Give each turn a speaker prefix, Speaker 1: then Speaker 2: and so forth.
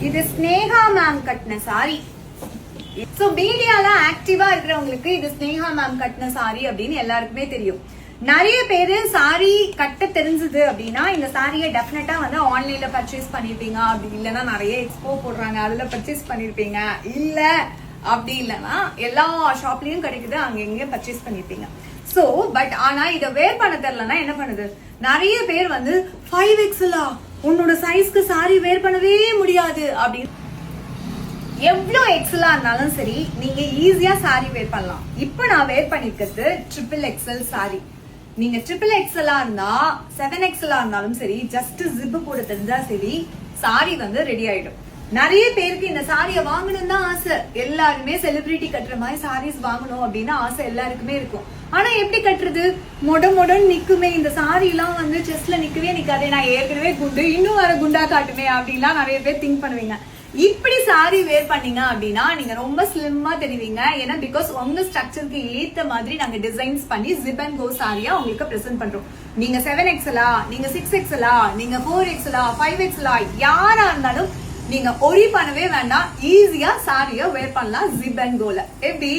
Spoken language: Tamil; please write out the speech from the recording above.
Speaker 1: இது ஸ்னேகா மேம் கட்டின சாரி. சோ மீடியால ஆக்டிவா இருக்கிறவங்களுக்கு இது ஸ்னேகா மேம் கட்டின சாரி அப்படின்னு எல்லாருக்குமே தெரியும். நிறைய பேரு சாரி கட்ட தெரிஞ்சது அப்படின்னா இந்த சாரியை டெஃபினட்டா வந்து ஆன்லைன்ல பர்ச்சேஸ் பண்ணிருப்பீங்க. அப்படி இல்லைன்னா நிறைய எக்ஸ்போ போடுறாங்க, அதுல பர்ச்சேஸ் பண்ணிருப்பீங்க. இல்ல அப்படி இல்லைன்னா எல்லா ஷாப்லயும் கிடைக்குது, அங்க எங்கேயும் பர்ச்சேஸ் பண்ணிருப்பீங்க. சோ பட் ஆனா இதை வேர் பண்ண தெரியலன்னா என்ன பண்ணுது, நிறைய பேர் வந்து 5XL உன்னோட சைஸ்க்கு சாரி வேர் பண்ணவே முடியாது அப்படின்னு. எவ்வளவு எக்ஸலா இருந்தாலும் சரி நீங்க ஈஸியா சாரி வேர் பண்ணலாம். இப்ப நான் வேர் பண்ணிருக்கிறது XXL சாரி. நீங்க XXL இருந்தா 7XL இருந்தாலும் சரி, ஜஸ்ட் ஜிப் போட தெரிஞ்சா சரி, சாரி வந்து ரெடி ஆயிடும். நிறைய பேருக்கு இந்த சாரியை வாங்கணும் தான் ஆசை. எல்லாருமே செலிபிரிட்டி கட்டுற மாதிரி சாரீஸ் வாங்கணும் அப்படின்னு ஆசை எல்லாருக்குமே இருக்கும். ஆனா எப்படி கட்டுறது, மொடன்னு நிக்குமே இந்த சாரி எல்லாம் வந்து செஸ்ட்ல நிக்கவே நிக்காதே, நான் ஏற்கனவே குண்டு இன்னும் வர குண்டா காட்டுமே அப்படின்லாம் நிறைய பேர் திங்க் பண்ணுவீங்க. இப்படி சாரி வேர் பண்ணீங்க அப்படின்னா நீங்க ரொம்ப ஸ்லிம்மா தெரிவிங்க. ஏன்னா பிகாஸ் உங்க ஸ்ட்ரக்சருக்கு ஏத்த மாதிரி நாங்க டிசைன்ஸ் பண்ணி ஜிப் அண்ட் கோ சாரியா உங்களுக்கு பிரசன்ட் பண்றோம். நீங்க 7XL நீங்க 6XL நீங்க 4XL 5XL யாரா இருந்தாலும் நீங்க ஒரி பண்ணவே வேண்டாம், ஈஸியா சாரியா வேர் பண்ணலாம் ஜிப் அண்ட் கோல. எப்படி